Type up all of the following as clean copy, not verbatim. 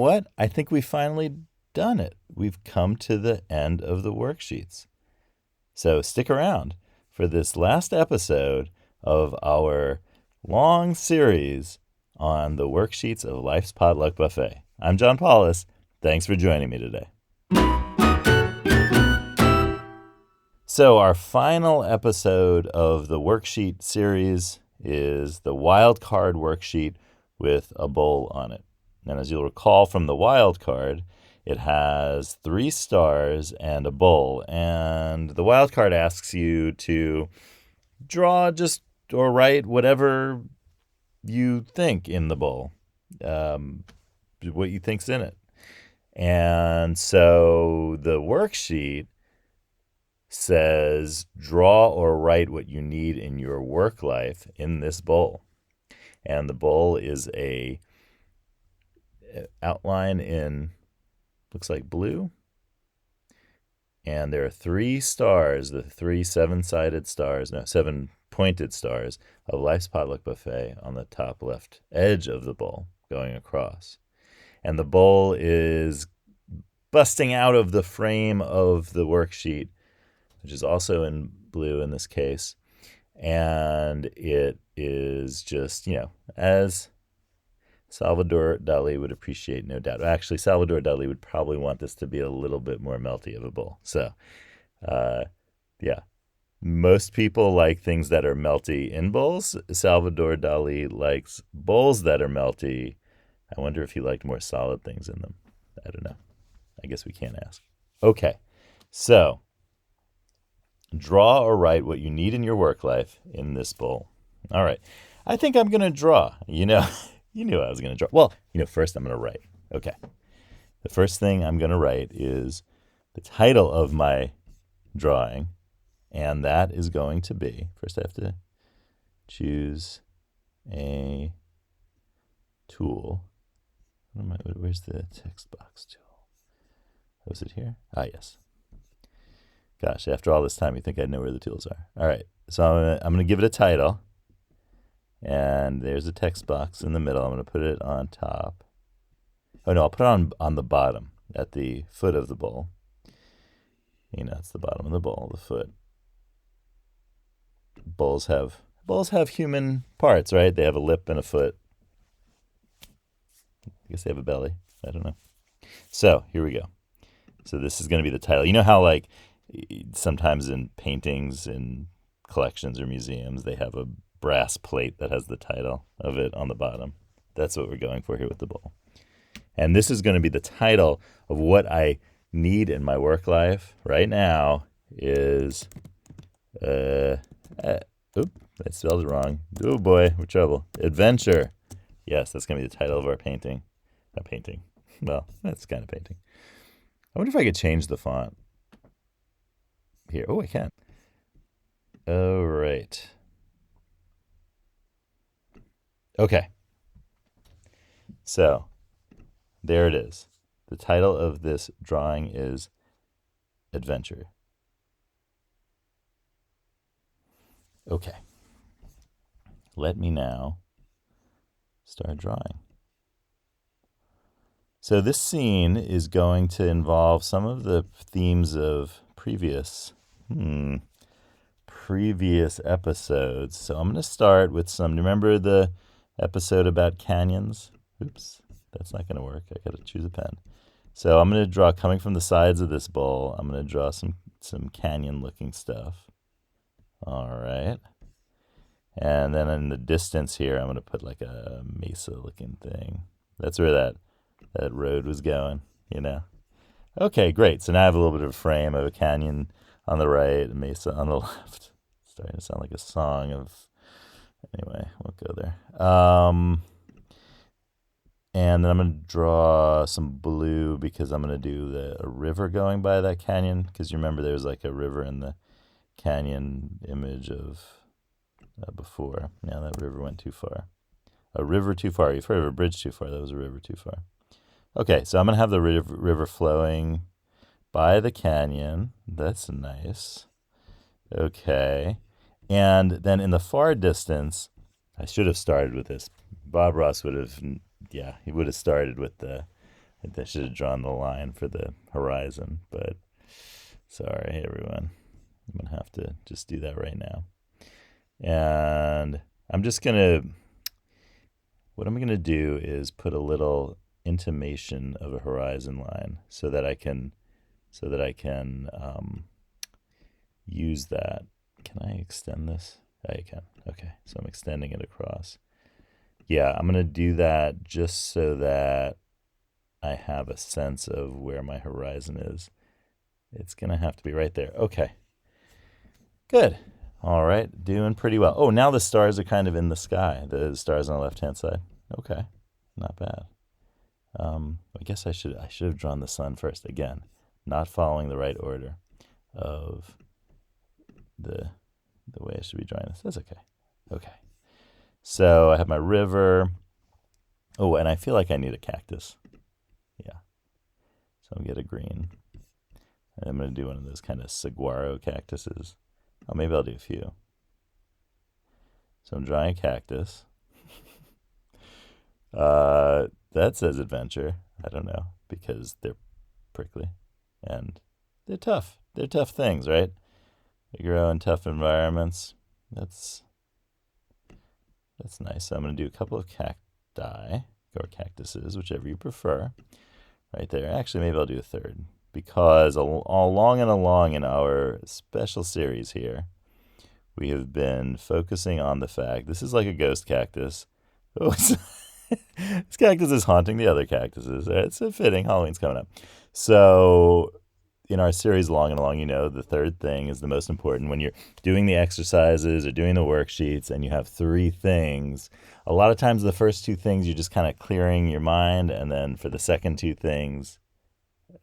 What? I think we finally done it. We've come to the end of the worksheets. So stick around for this last episode of our long series on the worksheets of Life's Potluck Buffet. I'm John Paulus. Thanks for joining me today. So our final episode of the worksheet series is the wild card worksheet with a bowl on it. And as you'll recall from the wild card, it has 3 stars and a bowl. And the wild card asks you to draw just or write whatever you think in the bowl, what you think's in it. And so the worksheet says draw or write what you need in your work life in this bowl. And the bowl is a outline in, looks like blue. And there are 3 stars, the 3 7-pointed stars of Life's Potluck Buffet on the top left edge of the bowl going across. And the bowl is busting out of the frame of the worksheet, which is also in blue in this case. And it is just, as Salvador Dali would appreciate, no doubt. Actually, Salvador Dali would probably want this to be a little bit more melty of a bowl. So, most people like things that are melty in bowls. Salvador Dali likes bowls that are melty. I wonder if he liked more solid things in them. I don't know. I guess we can't ask. Okay, so draw or write what you need in your work life in this bowl. All right. I think I'm going to draw. You knew I was going to draw. Well, first I'm going to write. Okay. The first thing I'm going to write is the title of my drawing, and that is going to be, first I have to choose a tool. Where's the text box tool? Was it here? Ah, yes. Gosh, after all this time, you think I'd know where the tools are. All right, so I'm gonna give it a title, and there's a text box in the middle. I'm gonna put it on top. Oh no, I'll put it on the bottom, at the foot of the bowl. It's the bottom of the bowl, the foot. Bowls have human parts, right? They have a lip and a foot. I guess they have a belly. I don't know. So here we go. So this is going to be the title. You know how sometimes in paintings in collections or museums, they have a brass plate that has the title of it on the bottom. That's what we're going for here with the bowl. And this is going to be the title of what I need in my work life right now is, I spelled it wrong. Oh boy, we're trouble. Adventure. Yes, that's going to be the title of our painting. Not painting. Well, that's kind of painting. I wonder if I could change the font here. Oh, I can. All right. Okay. So, there it is. The title of this drawing is Adventure. Okay. Let me now start drawing. So this scene is going to involve some of the themes of previous episodes. So I'm going to start with remember the episode about canyons? Oops, that's not going to work. I got to choose a pen. So I'm going to draw, coming from the sides of this bowl, I'm going to draw some canyon-looking stuff. All right. And then in the distance here, I'm going to put like a mesa-looking thing. That's where that road was going, Okay, great. So now I have a little bit of a frame of a canyon on the right, a mesa on the left. It's starting to sound like a song of... Anyway, won't go there. And then I'm going to draw some blue because I'm going to do a river going by that canyon. Because you remember there was like a river in the canyon image of before. Now that river went too far. A river too far. You've heard of a bridge too far. That was a river too far. Okay, so I'm going to have the river flowing by the canyon. That's nice. Okay. And then in the far distance, I should have started with this. Bob Ross would have, he would have started with the I should have drawn the line for the horizon, but sorry, everyone. I'm going to have to just do that right now. And I'm just going to, what I'm going to do is put a little intimation of a horizon line so that I can use that. Can I extend this? I can. Okay, so I'm extending it across. Yeah, I'm going to do that just so that I have a sense of where my horizon is. It's going to have to be right there. Okay, good. All right, doing pretty well. Oh, now the stars are kind of in the sky. The stars on the left-hand side. Okay, not bad. I guess I should have drawn the sun first. Again, not following the right order of the way I should be drawing this. That's okay. Okay. So I have my river. Oh, and I feel like I need a cactus. Yeah. So I'm going to get a green. And I'm going to do one of those kind of saguaro cactuses. Oh, maybe I'll do a few. So I'm drawing a cactus. That says adventure. I don't know, because they're prickly and they're tough. They're tough things, right? They grow in tough environments. That's nice. So I'm going to do a couple of cacti or cactuses, whichever you prefer, right there. Actually, maybe I'll do a third, because all along in our special series here, we have been focusing on the fact this is like a ghost cactus. Oh, this cactus is haunting the other cactuses. It's fitting. Halloween's coming up. So in our series Long and Along, the third thing is the most important. When you're doing the exercises or doing the worksheets and you have three things, a lot of times the first two things you're just kind of clearing your mind, and then for the second two things,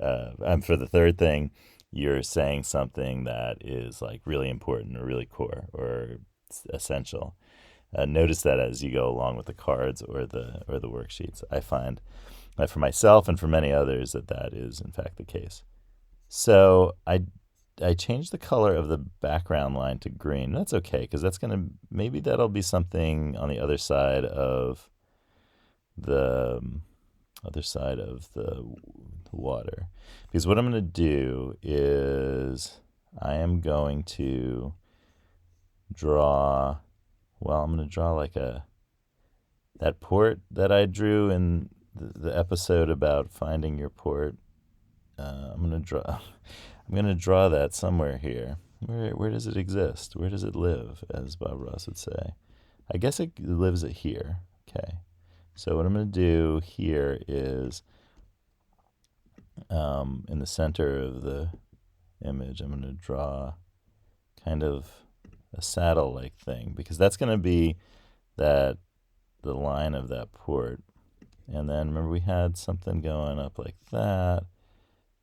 and for the third thing, you're saying something that is like really important or really core or essential. Notice that as you go along with the cards or the worksheets. I find that for myself and for many others that is in fact the case. So I changed the color of the background line to green. That's okay, because maybe that'll be something on the other side of the water. Because what I'm going to do is I am going to draw. Well, I'm going to draw like that port that I drew in the episode about finding your port. I'm going to draw that somewhere here. Where does it exist? Where does it live, as Bob Ross would say? I guess it lives here. Okay. So what I'm going to do here is, in the center of the image, I'm going to draw kind of a saddle-like thing, because that's going to be the line of that port. And then remember we had something going up like that.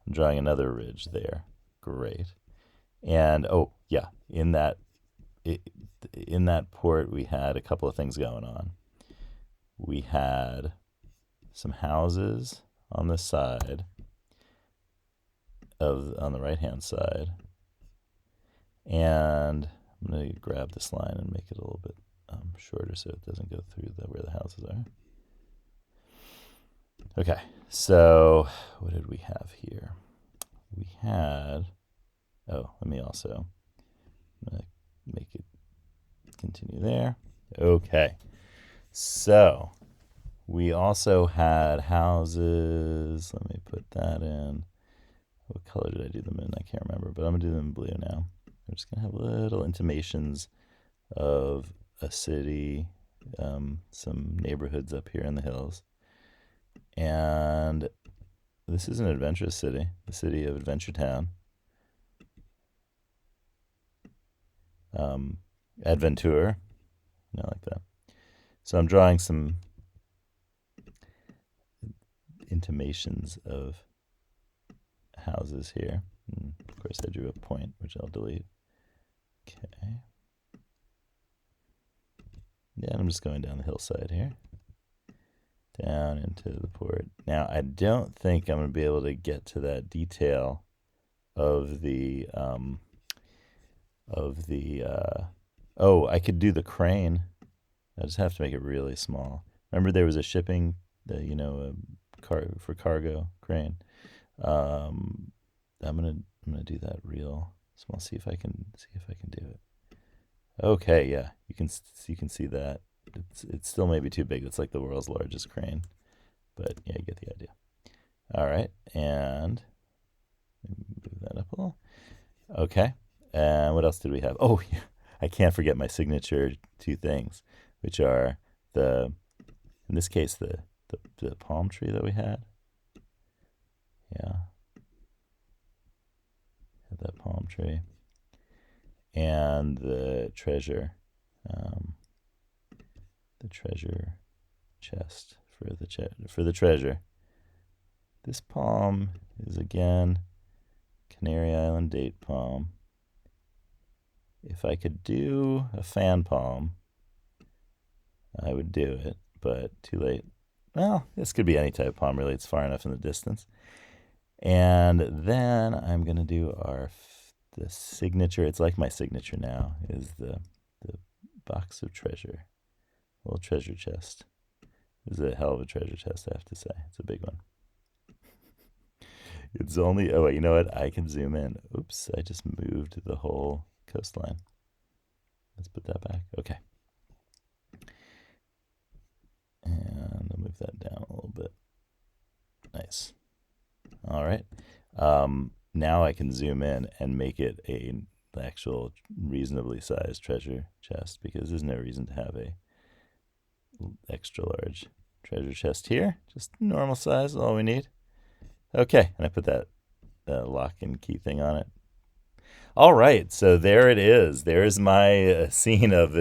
I'm drawing another ridge there. Great. And oh yeah, in that port we had a couple of things going on. We had some houses on the side on the right hand side, and I'm going to grab this line and make it a little bit shorter so it doesn't go through where the houses are. Okay, so what did we have here? We had, let me also make it continue there. Okay, so we also had houses. Let me put that in. What color did I do them in? I can't remember, but I'm going to do them in blue now. I'm just going to have little intimations of a city, some neighborhoods up here in the hills. And this is an adventurous city, the city of Adventure Town. Adventure, I like that. So I'm drawing some intimations of houses here. And of course, I drew a point, which I'll delete. Okay. Yeah, I'm just going down the hillside here, down into the port. Now, I don't think I'm going to be able to get to that detail of the I could do the crane. I just have to make it really small. Remember, there was a shipping, a for cargo crane. I'm gonna do that real small. See if I can do it. Okay, yeah, you can see that. It's still maybe too big. It's like the world's largest crane, but yeah, you get the idea. All right, and move that up a little. Okay, and what else did we have? Oh, yeah, I can't forget my signature two things, which are in this case, the palm tree that we had. Yeah, had that palm tree, and the treasure chest for the treasure. This palm is again Canary Island date palm. If I could do a fan palm, I would do it, but too late. Well, this could be any type of palm, really. It's far enough in the distance. And then I'm going to do the signature. It's like my signature now, is the box of treasure. A little treasure chest. This is a hell of a treasure chest, I have to say. It's a big one. It's only, oh, wait, you know what? I can zoom in. Oops, I just moved the whole coastline. Let's put that back. Okay. And I'll move that down a little bit. Nice. All right. Now I can zoom in and make it an actual reasonably sized treasure chest, because there's no reason to have a extra large treasure chest here. Just normal size is all we need. Okay, and I put that lock and key thing on it. All right, so there it is. There's my scene of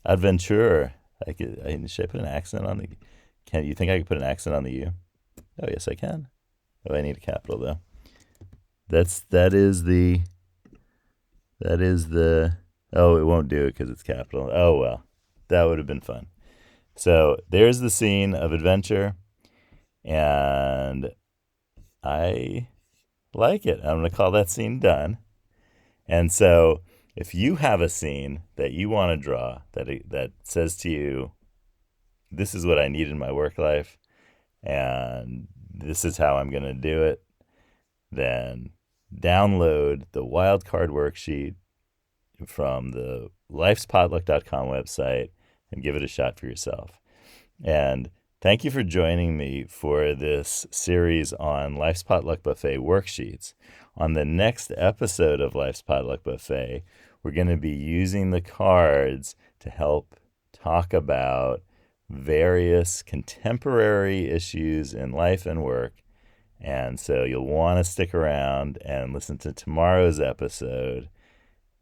adventure. Should I put an accent on the? Can you think I could put an accent on the U? Oh yes, I can. Oh, I need a capital though. That is the. Oh, it won't do it because it's capital. Oh well, that would have been fun. So there's the scene of adventure, and I like it. I'm going to call that scene done. And so if you have a scene that you want to draw that says to you, this is what I need in my work life, and this is how I'm going to do it, then download the wildcard worksheet from the lifespotluck.com website and give it a shot for yourself. And thank you for joining me for this series on Life's Potluck Buffet worksheets. On the next episode of Life's Potluck Buffet, we're going to be using the cards to help talk about various contemporary issues in life and work. And so you'll want to stick around and listen to tomorrow's episode.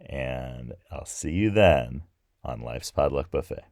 And I'll see you then on Life's Potluck Buffet.